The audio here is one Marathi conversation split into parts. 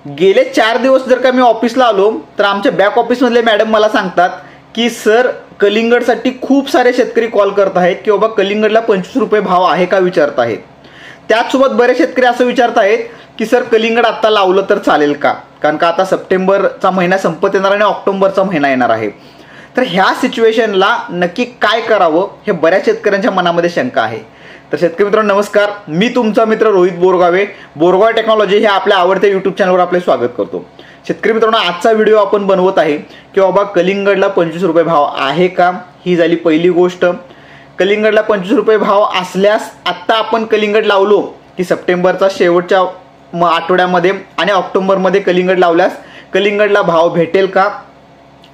गेले 4 दिवस जर का मी ऑफिसला आलो तर आमच्या बॅक ऑफिसमधले मॅडम मला सांगतात की सर कलिंगडसाठी खूप सारे शेतकरी कॉल करत आहेत की बाबा कलिंगडला 25 रुपये भाव आहे का विचारत आहेत। त्याचसोबत बरेच शेतकरी असं विचारत आहेत की सर कलिंगड आता लावलं तर चालेल का, कारण का आता सप्टेंबरचा महिना संपत येणार आणि ऑक्टोबरचा महिना येणार आहे। तर ह्या सिच्युएशनला नक्की काय करावं हे बऱ्याच शेतकऱ्यांच्या मनामध्ये शंका आहे। तर शेतकरी मित्रांनो नमस्कार, मी तुमचा मित्र रोहित बोरगावे, बोरगाव टेक्नॉलॉजी हे आपल्या आवडत्या यूट्यूब चॅनलवर आपले स्वागत करतो। शेतकरी मित्रांनो आजचा व्हिडिओ आपण बनवत आहे की बाबा कलिंगडला 25 रुपये भाव आहे का, ही झाली पहिली गोष्ट। कलिंगडला 25 रुपये भाव असल्यास आत्ता आपण कलिंगड लावलो की सप्टेंबरचा शेवटच्या आठवड्यामध्ये आणि ऑक्टोबरमध्ये कलिंगड लावल्यास कलिंगडला भाव भेटेल का।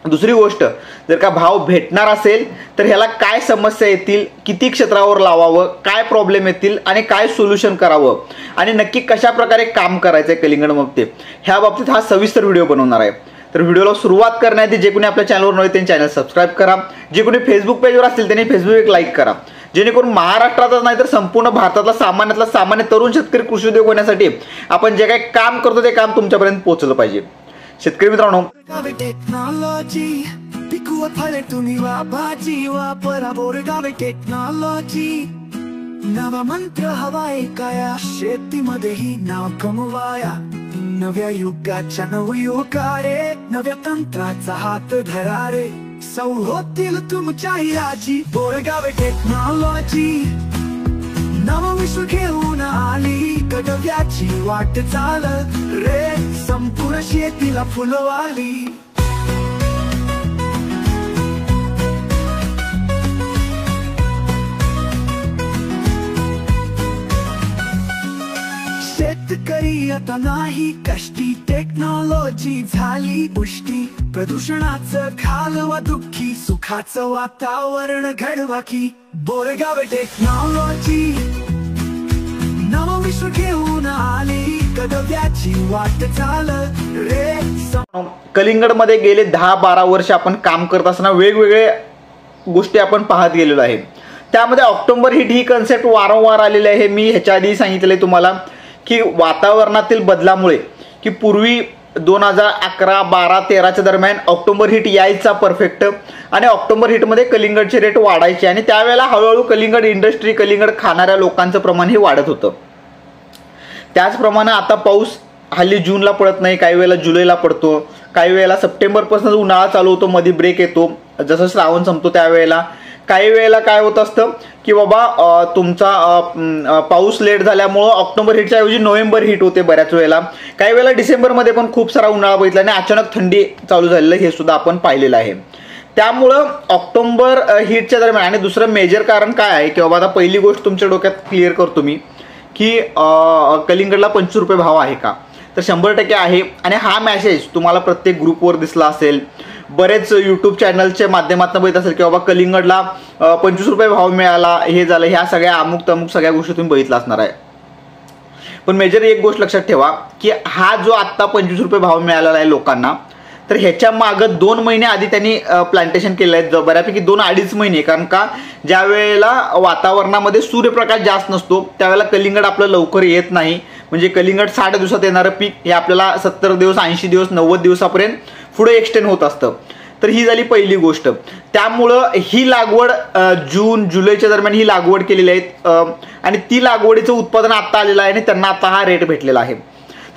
दुसरी गोष्ट, जर का भाव भेटणार असेल तर ह्याला काय समस्या येतील, किती क्षेत्रावर लावावं, काय प्रॉब्लेम येतील आणि काय सोल्युशन करावं आणि नक्की कशा प्रकारे काम करायचं आहे कलिंगडमध्ये ह्या बाबतीत हा सविस्तर व्हिडिओ बनवणार आहे। तर व्हिडिओला सुरुवात करण्याआधी जे कोणी आपल्या चॅनलवर नव्हे त्यांनी चॅनल सबस्क्राईब करा, जे कोणी फेसबुक पेजवर असतील त्यांनी फेसबुक एक लाईक करा, जेणेकरून महाराष्ट्रातच नाही तर संपूर्ण भारतातला सामान्य तरुण शेतकरी कृषी उद्योग होण्यासाठी आपण जे काही काम करतो ते काम तुमच्यापर्यंत पोहोचलं पाहिजे। शेतकरी मित्रांनो टेक्नॉलॉजी पिकवत फळे तुम्ही भाजी वापरा बोरगाव टेक्नॉलॉजी। नवा मंत्र हवाय काया शेतीमध्येही नाव कमवाया, नव्या युगाच्या नवयुगारे नव्या तंत्राचा हात धरा रे, सौ होतील तुमच्याही राजी बोरगाव टेक्नॉलॉजी। नवा विश्व घेऊन आली गडव्याची वाट चाल रे, संपूर्ण शेतीला फुलवाली। शेतकरी आता नाही कष्टी, टेक्नॉलॉजी झाली पुष्टी, प्रदूषणाचं घालवा दुःखी, सुखाचं वातावरण घडवा की बोरगाव टेक्नॉलॉजी। नवं विश्व घेऊन आली गडव्याची वाट चाल रे। कलिंगडमध्ये गेले 10-12 वर्ष आपण काम करत असताना वेगवेगळे गोष्टी आपण पाहत गेलेलो आहे। त्यामध्ये ऑक्टोबर हिट ही कन्सेप्ट वारंवार आलेली आहे। मी ह्याच्या आधी सांगितले तुम्हाला की वातावरणातील बदलामुळे की पूर्वी 2011, 12, 13च्या दरम्यान ऑक्टोबर हिट यायचा परफेक्ट आणि ऑक्टोबर हिटमध्ये कलिंगडचे रेट वाढायचे आणि त्यावेळेला हळूहळू कलिंगड इंडस्ट्री, कलिंगड खाणाऱ्या लोकांचं प्रमाण हे वाढत होतं। त्याचप्रमाणे आता पाऊस हल्ली जूनला पडत नाही, काही वेळेला जुलैला पडतो, काही वेळेला सप्टेंबरपासून उन्हाळा चालू होतो, मध्ये ब्रेक येतो, जसं श्रावण संपतो त्यावेळेला। काही वेळेला काय होत असतं की बाबा तुमचा पाऊस लेट झाल्यामुळं ऑक्टोबर हिटच्या ऐवजी नोव्हेंबर हिट होते बऱ्याच वेळेला। काही वेळेला डिसेंबरमध्ये पण खूप सारा उन्हाळा बघितला आणि अचानक थंडी चालू झालेलं हे सुद्धा आपण पाहिलेलं आहे। त्यामुळं ऑक्टोबर हिटच्या दरम्यान आणि दुसरं मेजर कारण काय आहे की बाबा आता पहिली गोष्ट तुमच्या डोक्यात क्लिअर करतो मी की कलिंगडला 25 रुपये भाव आहे का, तर 100% आहे। आणि हा मेसेज तुम्हाला प्रत्येक ग्रुपवर दिसला असेल, बरेच यूट्यूब चॅनलच्या माध्यमातून बघितलं असेल की बाबा कलिंगडला 25 रुपये भाव मिळाला, हे झालं, ह्या सगळ्या अमुक तमुक सगळ्या गोष्टी तुम्ही बघितला असणार आहे। पण मेजर एक गोष्ट लक्षात ठेवा की हा जो आत्ता 25 रुपये भाव मिळालेला आहे लोकांना, तर ह्याच्या मागं 2 महिने आधी त्यांनी प्लांटेशन केलं आहे, बऱ्यापैकी 2-2.5 महिने। कारण का ज्या वेळेला वातावरणामध्ये सूर्यप्रकाश जास्त नसतो त्यावेळेला कलिंगड आपलं लवकर येत नाही, म्हणजे कलिंगड 60 दिवसात येणारं पीक हे आपल्याला 70 दिवस, 80 दिवस, 90 दिवसापर्यंत पुढे एक्सटेंड होत असतं। तर ही झाली पहिली गोष्ट। त्यामुळं ही लागवड जून जुलैच्या दरम्यान ही लागवड केलेली आहे आणि ती लागवडीचं उत्पादन आता आलेलं आहे आणि त्यांना आता हा रेट भेटलेला आहे।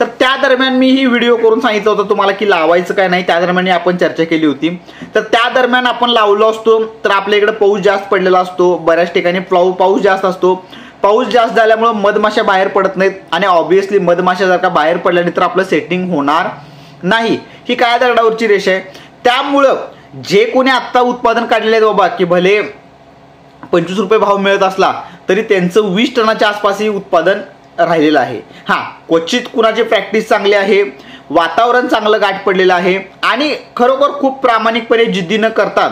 तर त्या दरम्यान मी ही व्हिडिओ करून सांगितलं होतं तुम्हाला की लावायचं काय नाही, त्या दरम्यान आपण चर्चा केली होती। तर त्या दरम्यान आपण लावलो असतो तर आपल्या इकडे पाऊस जास्त पडलेला असतो, बऱ्याच ठिकाणी पाऊस जास्त असतो, पाऊस जास्त झाल्यामुळे मधमाशा बाहेर पडत नाहीत आणि ऑब्व्हियसली मधमाशा जर का बाहेर पडल्या नाही तर आपलं सेटिंग होणार नाही, ही काय दगडावरची रेषा आहे। त्यामुळं जे कोणी आत्ता उत्पादन काढलेले आहेत बाबा की भले 25 रुपये भाव मिळत असला तरी त्यांचं 20 टनाच्या आसपास उत्पादन राहिलेलं आहे। हां, क्वचित कुणाची प्रॅक्टिस चांगली आहे, वातावरण चांगलं गाठ पडलेलं आहे आणि खरोखर खूप प्रामाणिकपणे जिद्दी न करतात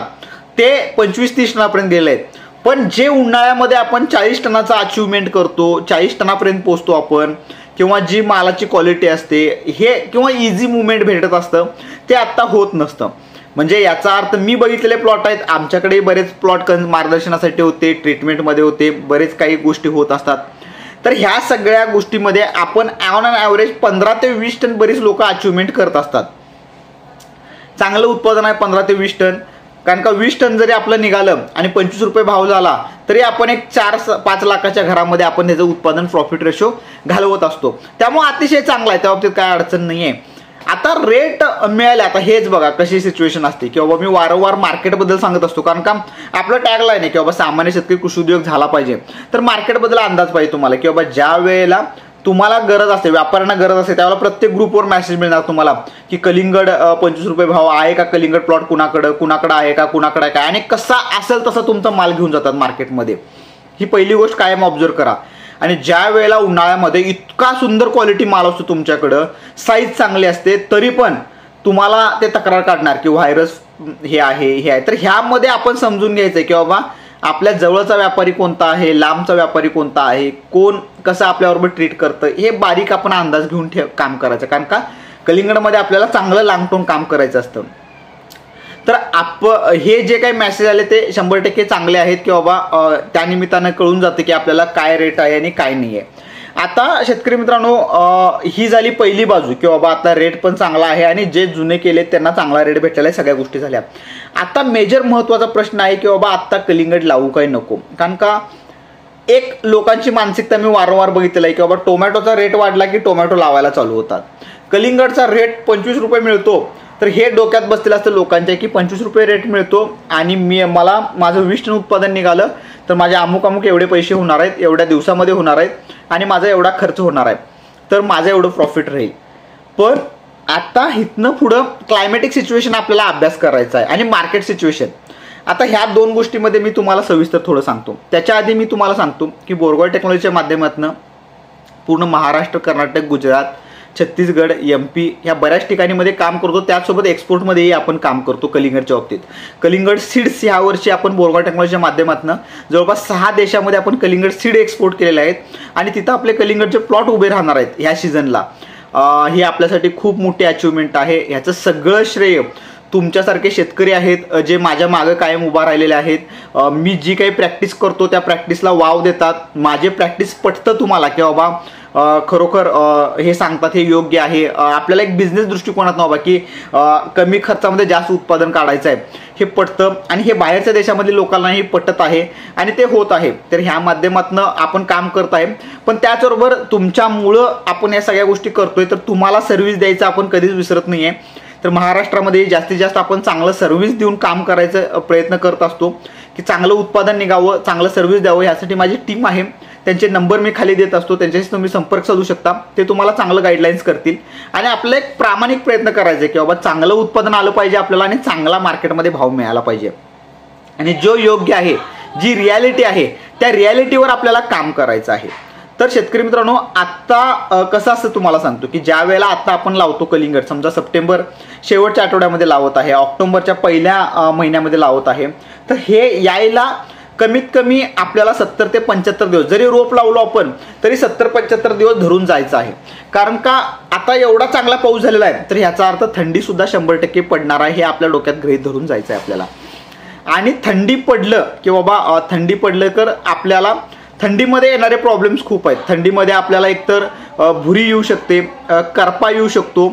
ते 25-30 टनापर्यंत गेले आहेत। पण जे उन्हाळ्यामध्ये आपण 40 टनाचा अचिव्हमेंट करतो, 40 टनापर्यंत पोहोचतो आपण, किंवा जी मालाची क्वालिटी असते हे किंवा इझी मुवमेंट भेटत असतं ते आत्ता होत नसतं। म्हणजे याचा अर्थ मी बघितलेले प्लॉट आहेत, आमच्याकडे बरेच प्लॉट मार्गदर्शनासाठी होते, ट्रीटमेंटमध्ये होते, बरेच काही गोष्टी होत असतात। तर ह्या सगळ्या गोष्टीमध्ये आपण ऑन अन ॲव्हरेज 15 ते 20 टन बरीच लोक अचिव्हमेंट करत असतात. चांगलं उत्पादन आहे 15 ते 20 टन, कारण का 20 टन जरी आपलं निघालं आणि 25 रुपये भाव झाला तरी आपण एक 4-5 लाखाच्या घरामध्ये आपण त्याचं उत्पादन प्रॉफिट रेशो घालवत असतो. त्यामुळे अतिशय चांगला आहे, त्या बाबतीत काय अडचण नाही आहे. आता रेट मिळाले, आता हेच बघा कशी सिच्युएशन असते की बाबा मी वारंवार मार्केटबद्दल सांगत असतो, कारण का आपलं टॅगलाईन आहे की बाबा सामान्य शेतकरी कृषी उद्योग झाला पाहिजे. तर मार्केटबद्दल अंदाज पाहिजे तुम्हाला की बाबा ज्या वेळेला तुम्हाला गरज असते, व्यापाऱ्यांना गरज असते, त्यावेळेला प्रत्येक ग्रुपवर मेसेज मिळणार तुम्हाला की कलिंगड 25 रुपये भाव आहे का, कलिंगड प्लॉट कुणाकडं आहे का, कुणाकडे आहे का, आणि कसा असेल तसा तुमचा माल घेऊन जातात मार्केटमध्ये. ही पहिली गोष्ट कायम ऑब्झर्व करा. आणि ज्या वेळेला उन्हाळ्यामध्ये इतका सुंदर क्वालिटी माल असतो तुमच्याकडं, साईज चांगली असते, तरी पण तुम्हाला ते तक्रार काढणार की व्हायरस हे आहे. तर ह्यामध्ये आपण समजून घ्यायचं की बाबा आपल्या जवळचा व्यापारी कोणता आहे, लांबचा व्यापारी कोणता आहे, कोण कसं आपल्याबरोबर ट्रीट करतं, हे बारीक आपण अंदाज घेऊन काम करायचं. कारण का कलिंगडमध्ये आपल्याला चांगलं लाँग टर्म काम करायचं असतं. तर हे जे काही मेसेज आले ते 100% चांगले आहेत की बाबा त्यानिमित्तानं कळून जाते की आपल्याला काय रेट आहे आणि काय नाही आहे. आता शेतकरी मित्रांनो, ही झाली पहिली बाजू की बाबा आता रेट पण चांगला आहे आणि जे जुने केले त्यांना चांगला रेट भेटलेला आहे, सगळ्या गोष्टी झाल्या. आता मेजर महत्त्वाचा प्रश्न आहे की बाबा आत्ता कलिंगड लावू काय नको. कारण का एक लोकांची मानसिकता मी वारंवार बघितलेलं आहे की बाबा टोमॅटोचा रेट वाढला की टोमॅटो लावायला चालू होतात. कलिंगडचा रेट 25 रुपये मिळतो तर हे डोक्यात बसलेलं असतं लोकांच्या की 25 रुपये रेट मिळतो आणि मला माझं 20 टन उत्पादन निघालं तर माझे अमुक एवढे पैसे होणार आहेत, एवढ्या दिवसामध्ये होणार आहेत आणि माझा एवढा खर्च होणार आहे, तर माझं एवढं प्रॉफिट राहील. पण आता इथनं पुढं क्लायमॅटिक सिच्युएशन आपल्याला अभ्यास करायचा आहे आणि मार्केट सिच्युएशन. आता ह्या दोन गोष्टीमध्ये मी तुम्हाला सविस्तर थोडं सांगतो. त्याच्या आधी मी तुम्हाला सांगतो की बोरगॉय टेक्नॉलॉजीच्या माध्यमातून पूर्ण महाराष्ट्र, कर्नाटक, गुजरात, छत्तीसगड, MP ह्या बऱ्याच ठिकाणीमध्ये काम करतो. त्याचसोबत एक्सपोर्टमध्येही आपण काम करतो कलिंगडच्या बाबतीत. कलिंगड सीड्स ह्या वर्षी आपण बोरगॉय टेक्नॉलॉजीच्या माध्यमातून जवळपास 6 देशामध्ये आपण कलिंगड सीड एक्सपोर्ट केलेले आहेत आणि तिथं आपले कलिंगडचे प्लॉट उभे राहणार आहेत ह्या सीझनला. ही आपल्यासाठी खूप मोठी अचिव्हमेंट आहे. ह्याचं सगळं श्रेय तुमच्यासारखे शेतकरी आहेत जे माझ्या मागं कायम उभा राहिलेले आहेत. मी जी काही प्रॅक्टिस करतो त्या प्रॅक्टिसला वाव देतात. माझे प्रॅक्टिस पटतं तुम्हाला की बाबा खरोखर हे सांगतात हे योग्य आहे. आपल्याला एक बिझनेस दृष्टिकोनात बाबा की कमी खर्चामध्ये जास्त उत्पादन काढायचं आहे हे पटतं आणि हे बाहेरच्या देशामधील लोकांनाही पटत आहे आणि ते होत आहे. तर ह्या माध्यमातून आपण काम करत आहे. पण त्याचबरोबर तुमच्यामुळं आपण या सगळ्या गोष्टी करतोय, तर तुम्हाला सर्व्हिस द्यायचं आपण कधीच विसरत नाही आहे. तर महाराष्ट्रामध्ये जास्तीत जास्त आपण चांगलं सर्व्हिस देऊन काम करायचा प्रयत्न करत असतो की चांगलं उत्पादन निघावं, चांगलं सर्व्हिस द्यावं. यासाठी माझी टीम आहे, त्यांचे नंबर मी खाली देत असतो, त्यांच्याशी तुम्ही संपर्क साधू शकता. ते तुम्हाला चांगलं गाईडलाईन्स करतील आणि आपला एक प्रामाणिक प्रयत्न करायचा की बाबा चांगलं उत्पादन आलं पाहिजे आपल्याला आणि चांगला मार्केटमध्ये भाव मिळाला पाहिजे आणि जो योग्य आहे, जी रियालिटी आहे त्या रियालिटीवर आपल्याला काम करायचं आहे. तर शेतकरी मित्रांनो, आत्ता कसं असतं तुम्हाला सांगतो की ज्या वेळेला आत्ता आपण लावतो कलिंगड, समजा सप्टेंबर शेवटच्या आठवड्यामध्ये लावत आहे, ऑक्टोबरच्या पहिल्या महिन्यामध्ये लावत आहे, तर हे यायला कमीत कमी आपल्याला 70 ते 75 दिवस, जरी रोप लावलो आपण तरी 70-75 दिवस धरून जायचं आहे. कारण का आता एवढा चांगला पाऊस झालेला आहे तर ह्याचा अर्थ थंडी सुद्धा 100% पडणार आहे हे आपल्या डोक्यात गृहीत धरून जायचं आहे आपल्याला. आणि थंडी पडलं की बाबा थंडी पडलं तर आपल्याला थंडीमध्ये येणारे प्रॉब्लेम्स खूप आहेत. थंडीमध्ये आपल्याला एकतर भुरी येऊ शकते, करपा येऊ शकतो,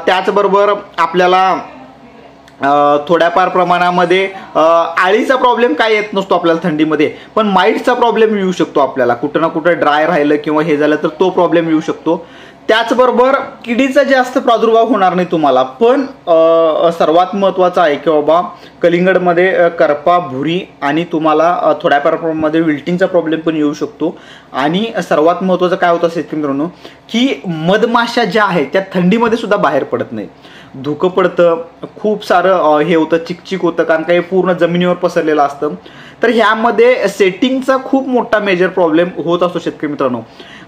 त्याचबरोबर आपल्याला थोड्याफार प्रमाणामध्ये आळीचा प्रॉब्लेम काय येत नसतो आपल्याला थंडीमध्ये, पण माईटचा प्रॉब्लेम येऊ शकतो आपल्याला. कुठं ना कुठं ड्राय राहिलं किंवा हे झालं तर तो प्रॉब्लेम येऊ शकतो. त्याचबरोबर किडीचा जास्त प्रादुर्भाव होणार नाही तुम्हाला. पण सर्वात महत्त्वाचं आहे की बाबा कलिंगडमध्ये करपा, भुरी आणि तुम्हाला थोड्याफार प्रमाणामध्ये विल्टिंगचा प्रॉब्लेम पण येऊ शकतो. आणि सर्वात महत्त्वाचं काय होतं शेतकरी मित्रांनो की मधमाशा ज्या आहेत त्या थंडीमध्ये सुद्धा बाहेर पडत नाही. धुकं पडतं, खूप सारं हे होतं, चिकचिक होतं, कारण का हे पूर्ण जमिनीवर पसरलेलं असतं. तर ह्यामध्ये सेटिंगचा खूप मोठा मेजर प्रॉब्लेम होत असतो शेतकरी मित्रांनो.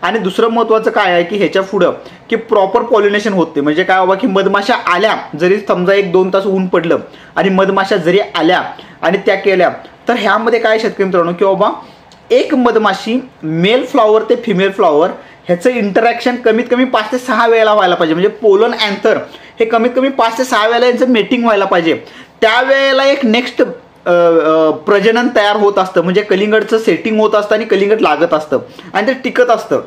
आणि दुसरं महत्त्वाचं काय आहे की ह्याच्या पुढं की प्रॉपर पॉलिनेशन होते. म्हणजे काय बाबा की मधमाशा आल्या, जरी समजा 1-2 तास ऊन पडलं आणि मधमाशा जरी आल्या आणि त्या केल्या, तर ह्यामध्ये काय शेतकरी मित्रांनो की बाबा एक मधमाशी मेल फ्लॉवर ते फिमेल फ्लॉवर ह्याचं इंटरॅक्शन कमीत कमी 5 ते 6 वेळेला व्हायला पाहिजे. म्हणजे पोलन अँथर हे कमीत कमी 5 ते 6 वेळेला यांचं मेटिंग व्हायला पाहिजे. त्यावेळेला एक नेक्स्ट प्रजनन तयार होत असतं, म्हणजे कलिंगडचं सेटिंग होत असतं आणि कलिंगड लागत असतं आणि ते टिकत असतं.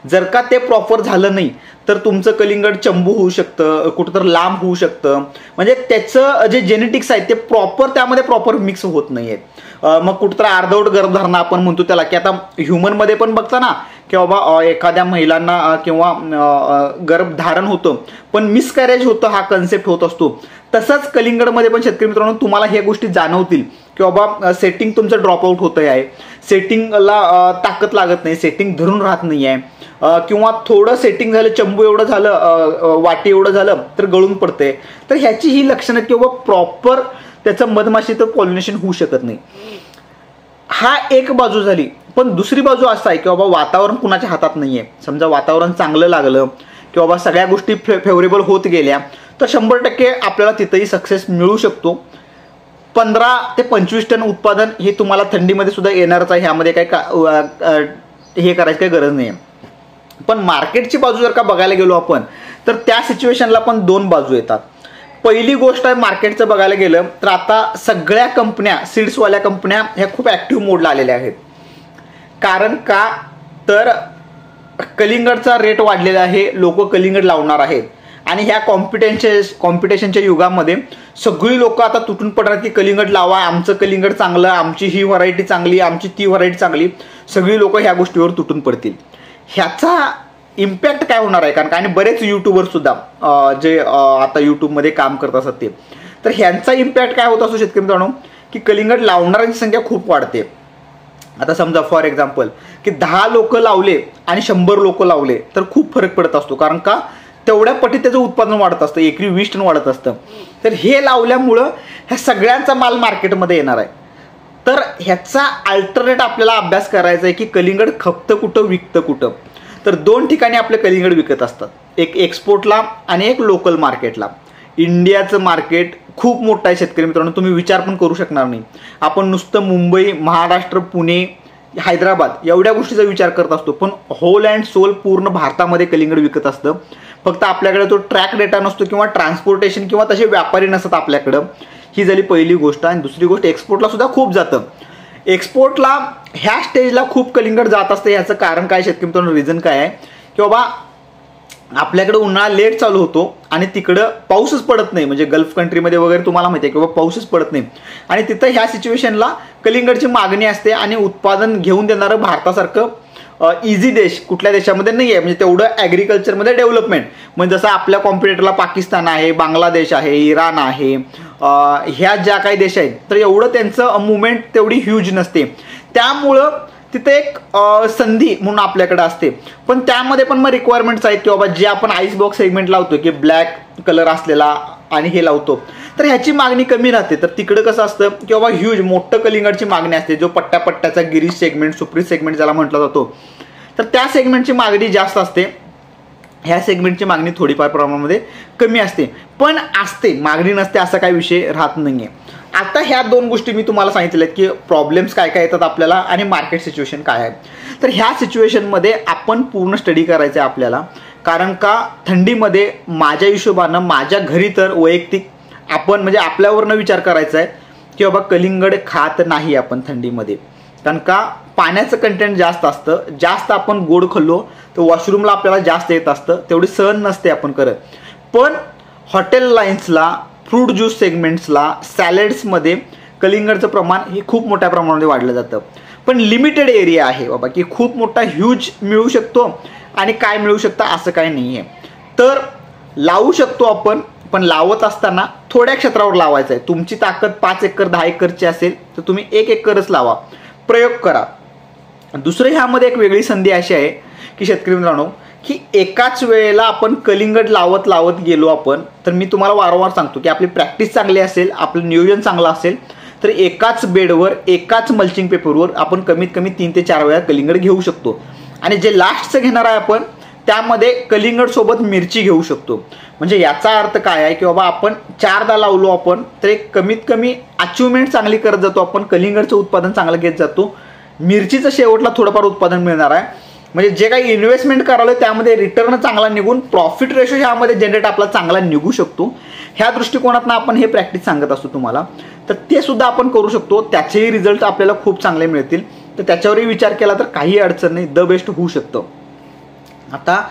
जर का ते प्रॉपर झालं नाही तर तुमचं कलिंगड चंबू होऊ शकतं, कुठंतर लांब होऊ शकतं, म्हणजे त्याचं जे जेनेटिक्स आहे ते त्यामध्ये प्रॉपर मिक्स होत नाही आहेत. मग कुठंतर अर्धवट गर्भधारणा आपण म्हणतो त्याला, की आता ह्युमनमध्ये पण बघता ना की बाबा एखाद्या महिलांना किंवा गर्भधारण होतं पण मिसकॅरेज होतं, हा कन्सेप्ट होत असतो. तसंच कलिंगडमध्ये पण शेतकरी मित्रांनो तुम्हाला ह्या गोष्टी जाणवतील की बाबा सेटिंग तुमचं ड्रॉपआउट होतं आहे, सेटिंगला ताकद लागत नाही, सेटिंग धरून राहत नाही आहे, किंवा थोडं सेटिंग झालं, चंबू एवढं झालं, वाटी एवढं झालं तर गळून पडते. तर ह्याची ही लक्षणं किंवा प्रॉपर त्याचं मधमाशीचं पॉलिनेशन होऊ शकत नाही. हा एक बाजू झाली. पण दुसरी बाजू असा आहे की बाबा वातावरण कुणाच्या हातात नाही आहे. समजा वातावरण चांगलं लागलं की बाबा सगळ्या गोष्टी फेवरेबल होत गेल्या तर 100% आपल्याला तिथंही सक्सेस मिळू शकतो. 15 ते 25 टन उत्पादन हे तुम्हाला थंडीमध्ये सुद्धा येणारच आहे, ह्यामध्ये काही हे करायची काही गरज नाही आहे. पण मार्केटची बाजू जर का बघायला गेलो आपण तर त्या सिच्युएशनला पण 2 बाजू येतात. पहिली गोष्ट आहे मार्केटचं बघायला गेलं तर आता सगळ्या कंपन्या, सीड्सवाल्या कंपन्या ह्या खूप ॲक्टिव्ह मोडला आलेल्या आहेत. कारण का तर कलिंगडचा रेट वाढलेला आहे, लोक कलिंगड लावणार आहेत आणि ह्या कॉम्पिटिशनच्या युगामध्ये सगळी लोक आता तुटून पडणार की कलिंगड लावा, आमचं कलिंगड चांगलं, आमची ही व्हरायटी चांगली, आमची ती व्हरायटी चांगली. सगळी लोक ह्या गोष्टीवर तुटून पडतील. ह्याचा इम्पॅक्ट काय होणार आहे, कारण आणि बरेच यूट्यूबर सुद्धा जे आता यूट्यूबमध्ये काम करत असतात ते, तर ह्यांचा इम्पॅक्ट काय होत असतो शेतकरी मित्रांनो की कलिंगड लावणाऱ्यांची संख्या खूप वाढते. आता समजा फॉर एक्झाम्पल की 10 लोक लावले आणि 100 लोक लावले तर खूप फरक पडत असतो. कारण का तेवढ्या पटीत त्याचं उत्पादन वाढत असतं, एकरी 20 टन वाढत असतं. तर हे लावल्यामुळं ह्या सगळ्यांचा माल मार्केटमध्ये येणार आहे. तर ह्याचा अल्टरनेट आपल्याला अभ्यास करायचा आहे की कलिंगड खपतं कुठं, विकतं कुठं. तर 2 ठिकाणी आपले कलिंगड विकत असतात, एक एक्सपोर्टला आणि एक लोकल मार्केटला. इंडियाचं मार्केट खूप मोठं आहे शेतकरी मित्रांनो, तुम्ही विचार पण करू शकणार नाही. आपण नुसतं मुंबई, महाराष्ट्र, पुणे, हैदराबाद एवढ्या गोष्टीचा विचार करत असतो, पण होल अँड सोल पूर्ण भारतामध्ये कलिंगड विकत असतं. फक्त आपल्याकडे तो ट्रॅक डेटा नसतो किंवा ट्रान्सपोर्टेशन किंवा तसे व्यापारी नसतात आपल्याकडं. ही झाली पहिली गोष्ट. आणि दुसरी गोष्ट एक्सपोर्टला सुद्धा खूप जातं. एक्सपोर्टला ह्या स्टेजला खूप कलिंगड जात असतं. याचं कारण काय शेतकरी मित्रांनो, रिझन काय आहे की बाबा आपल्याकडे उन्हाळा लेट चालू होतो आणि तिकडं पाऊसच पडत नाही. म्हणजे गल्फ कंट्रीमध्ये वगैरे तुम्हाला माहिती आहे की बाबा पाऊसच पडत नाही आणि तिथं ह्या सिच्युएशनला कलिंगडची मागणी असते आणि उत्पादन घेऊन देणारं भारतासारखं इझी देश कुठल्या देशामध्ये नाही आहे. म्हणजे तेवढं ॲग्रिकल्चरमध्ये डेव्हलपमेंट, म्हणजे जसं आपल्या कॉम्पिटिटरला पाकिस्तान आहे, बांगलादेश आहे, इराण आहे, ह्या ज्या काही देश आहेत तर एवढं त्यांचं मुवमेंट तेवढी ह्यूज नसते. त्यामुळं तिथे एक संधी म्हणून आपल्याकडे असते. पण त्यामध्ये पण मग रिक्वायरमेंट्स आहेत की बाबा जे आपण आईस बॉक्स सेगमेंट लावतो की ब्लॅक कलर असलेला आणि हे लावतो तर ह्याची मागणी कमी राहते. तर तिकडं कसं असतं की बाबा ह्यूज मोठं कलिंगडची मागणी असते, जो पट्ट्याचा गिरीश सेगमेंट, सुप्रीत सेगमेंट ज्याला म्हटला जातो, तर त्या सेगमेंटची मागणी जास्त असते. ह्या सेगमेंटची मागणी थोडीफार प्रमाणामध्ये कमी असते, पण असते, मागणी नसते असा काही विषय राहत नाही आहे. आता ह्या 2 गोष्टी मी तुम्हाला सांगितल्यात की प्रॉब्लेम्स काय काय येतात आपल्याला आणि मार्केट सिच्युएशन काय आहे. तर ह्या सिच्युएशनमध्ये आपण पूर्ण स्टडी करायचं आहे आपल्याला. कारण का थंडीमध्ये माझ्या हिशोबानं माझ्या घरी तर वैयक्तिक आपण म्हणजे आपल्यावरनं विचार करायचा आहे की बाबा कलिंगड खात नाही आपण थंडीमध्ये. कारण का पाण्याचं कंटेंट जास्त असतं, जास्त आपण गोड खाल्लो तर वॉशरूमला आपल्याला जास्त येत असतं, तेवढी सहन नसते आपण करत. पण हॉटेल लाईन्सला, फ्रूट ज्यूस सेगमेंट्सला, सॅलड्समध्ये कलिंगडचं प्रमाण हे खूप मोठ्या प्रमाणामध्ये वाढलं जातं. पण लिमिटेड एरिया आहे बाबा की खूप मोठा ह्यूज मिळू शकतो आणि काय मिळू शकतं असं काही नाही आहे. तर लावू शकतो आपण, पण लावत असताना थोड्या क्षेत्रावर लावायचं आहे. तुमची ताकद 5 एकर 10 एकरची असेल तर तुम्ही 1 एकरच लावा, प्रयोग करा. दुसरं ह्यामध्ये एक वेगळी संधी अशी आहे की शेतकरी मित्रांनो की एकाच वेळेला आपण कलिंगड लावत गेलो आपण तर मी तुम्हाला वारंवार सांगतो की आपली प्रॅक्टिस चांगली असेल, आपलं नियोजन चांगलं असेल तर एकाच बेडवर, एकाच मल्चिंग पेपरवर आपण कमीत कमी 3 ते 4 वेळा कलिंगड घेऊ शकतो. आणि जे लास्टचं घेणार आहे आपण त्यामध्ये कलिंगड सोबत मिरची घेऊ शकतो. म्हणजे याचा अर्थ काय आहे की बाबा आपण 4दा लावलो आपण तर एक कमीत कमी अचिव्हमेंट चांगली करत जातो आपण, कलिंगडचं उत्पादन चांगलं घेत जातो, मिरचीचं शेवटला थोडंफार उत्पादन मिळणार आहे. म्हणजे जे काही इन्व्हेस्टमेंट करावं त्यामध्ये रिटर्न चांगला निघून प्रॉफिट रेशो ह्यामध्ये जनरेट आपला चांगला निघू शकतो. ह्या दृष्टिकोनातून आपण हे प्रॅक्टिस सांगत असतो तुम्हाला. तर ते सुद्धा आपण करू शकतो, त्याचेही रिझल्ट आपल्याला खूप चांगले मिळतील. तर त्याच्यावरही विचार केला तर काही अडचण नाही, द बेस्ट होऊ शकतं. आता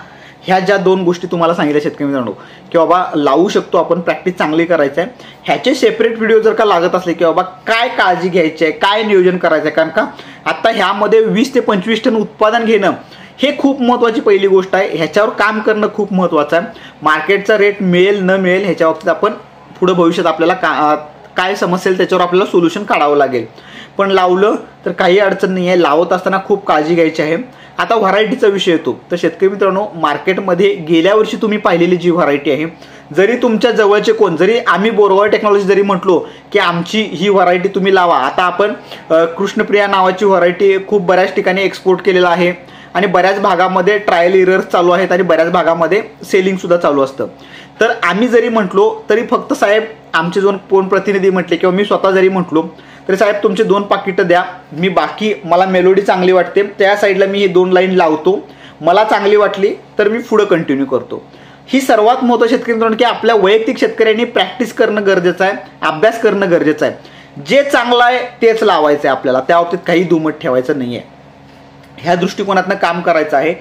ह्या ज्या 2 गोष्टी तुम्हाला सांगितल्या शेतकरी मित्रांनो, की बाबा लावू शकतो आपण, प्रॅक्टिस चांगली करायचं आहे, ह्याचे सेपरेट व्हिडिओ जर का लागत असले की बाबा काय काळजी घ्यायची आहे, काय नियोजन करायचं आहे, कारण का आता ह्यामध्ये 20 ते 25 टन उत्पादन घेणं हे खूप महत्त्वाची पहिली गोष्ट आहे. ह्याच्यावर काम करणं खूप महत्त्वाचं आहे. मार्केटचा रेट मिळेल न मिळेल ह्याच्या बाबतीत आपण पुढे भविष्यात आपल्याला काय समस्या येईल त्याच्यावर आपल्याला सोल्युशन काढावं लागेल. पण लावलं तर काही अडचण नाही आहे. लावत असताना खूप काळजी घ्यायची आहे. आता व्हरायटीचा विषय येतो, तर शेतकरी मित्रांनो मार्केटमध्ये गेल्या वर्षी तुम्ही पाहिलेली जी व्हरायटी आहे, जरी तुमच्या जवळचे कोण, जरी आम्ही बोरगाव टेक्नॉलॉजी जरी म्हटलो की आमची ही व्हरायटी तुम्ही लावा, आता आपण कृष्णप्रिया नावाची व्हरायटी खूप बऱ्याच ठिकाणी एक्सपोर्ट केलेला आहे आणि बऱ्याच भागामध्ये ट्रायल इरर्स चालू आहेत आणि बऱ्याच भागामध्ये सेलिंग सुद्धा चालू असतं. तर आम्ही जरी म्हटलो तरी फक्त साहेब आमचे 2 कोण प्रतिनिधी म्हटले किंवा मी स्वतः जरी म्हटलो तरी साहेब तुमचे 2 पाकिटं द्या, मी बाकी मला मेलोडी चांगली वाटते त्या साईडला मी ही 2 लाईन लावतो, मला चांगली वाटली तर मी पुढे कंटिन्यू करतो. ही सर्वात महत्त्वाची शेतकरी मित्रांनो की आपल्या वैयक्तिक शेतकऱ्यांनी प्रॅक्टिस करणं गरजेचं आहे, अभ्यास करणं गरजेचं आहे. जे चांगलं आहे तेच लावायचं आहे आपल्याला, त्या बाबतीत काही दुमत ठेवायचं नाही आहे. ह्या दृष्टिकोनातनं काम करायचं आहे.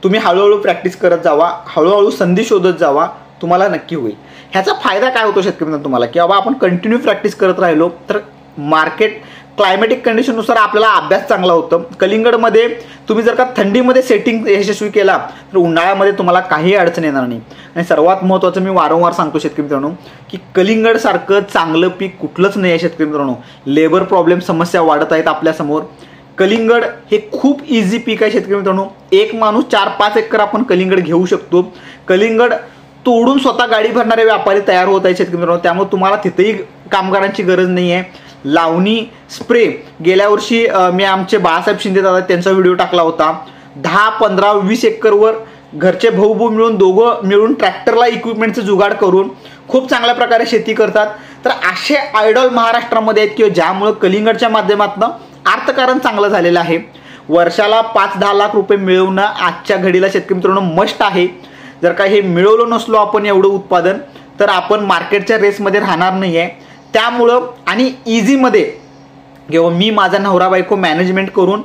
तुम्ही हळूहळू प्रॅक्टिस करत जावा, हळूहळू संधी शोधत जावा, तुम्हाला नक्की होईल. ह्याचा फायदा काय होतो शेतकरी मित्रांनो तुम्हाला, की बाबा आपण कंटिन्यू प्रॅक्टिस करत राहिलो तर मार्केट क्लायमॅटिक कंडिशननुसार आपल्याला अभ्यास चांगला होतं. कलिंगडमध्ये तुम्ही जर का थंडीमध्ये सेटिंग यशस्वी केला तर उन्हाळ्यामध्ये तुम्हाला काही अडचण येणार नाही. आणि सर्वात महत्त्वाचं मी वारंवार सांगतो शेतकरी मित्रांनो की कलिंगडसारखं चांगलं पीक कुठलंच नाही आहे शेतकरी मित्रांनो. लेबर प्रॉब्लेम समस्या वाढत आहेत आपल्यासमोर. कलिंगड हे खूप इझी पीक आहे शेतकरी मित्रांनो. एक माणूस 4-5 एकर आपण कलिंगड घेऊ शकतो. कलिंगड तोडून स्वतः गाडी भरणारे व्यापारी तयार होत आहेत शेतकरी मित्रांनो, त्यामुळे तुम्हाला तिथेही कामगारांची गरज नाही आहे. लावणी स्प्रे गेल्या वर्षी मी आमचे बाळासाहेब शिंदे दादा त्यांचा व्हिडिओ टाकला होता. 10, 15, 20 एकरवर घरचे भाऊ मिळून दोघं मिळून ट्रॅक्टरला इक्विपमेंटचं जुगाड करून खूप चांगल्या प्रकारे शेती करतात. तर असे आयडॉल महाराष्ट्रामध्ये आहेत की ज्यामुळे कलिंगडच्या माध्यमातून अर्थकारण चांगलं झालेलं आहे. वर्षाला 5-10 लाख रुपये मिळवणं आजच्या घडीला शेतकरी मित्रांनो मस्ट आहे. जर का हे मिळवलं नसलो आपण एवढं उत्पादन तर आपण मार्केटच्या रेसमध्ये राहणार नाही आहे. त्यामुळं आणि इझीमध्ये किंवा मी माझा नवरा बायको मॅनेजमेंट करून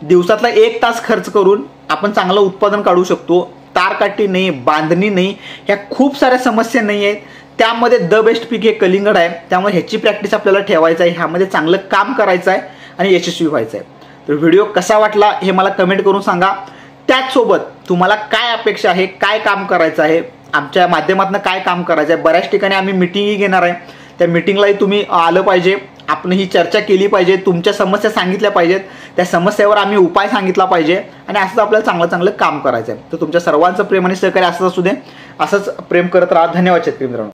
दिवसातला 1 तास खर्च करून आपण चांगलं उत्पादन काढू शकतो. तारकाठी नाही, बांधणी नाही, ह्या खूप साऱ्या समस्या नाही आहेत. त्यामध्ये द बेस्ट पीक हे कलिंगड आहे. त्यामुळे ह्याची प्रॅक्टिस आपल्याला ठेवायचं आहे, ह्यामध्ये चांगलं काम करायचं आहे आणि यशस्वी व्हायचं आहे. तर व्हिडिओ कसा वाटला हे मला कमेंट करून सांगा. त्याचसोबत तुम्हाला काय अपेक्षा आहे, काय काम करायचं आहे, आमच्या माध्यमातून काय काम करायचं आहे. बऱ्याच ठिकाणी आम्ही मिटिंगही घेणार आहे, त्या मिटिंगलाही तुम्ही आलं पाहिजे. आपण ही चर्चा केली पाहिजे, तुमच्या समस्या सांगितल्या पाहिजेत, त्या समस्येवर आम्ही उपाय सांगितला पाहिजे आणि असंच आपल्याला चांगलं काम करायचं आहे. तर तुमच्या सर्वांचं प्रेम आणि सहकार्य असंच असू दे, असंच प्रेम करत राहा. धन्यवाद शेतकरी मित्रांनो.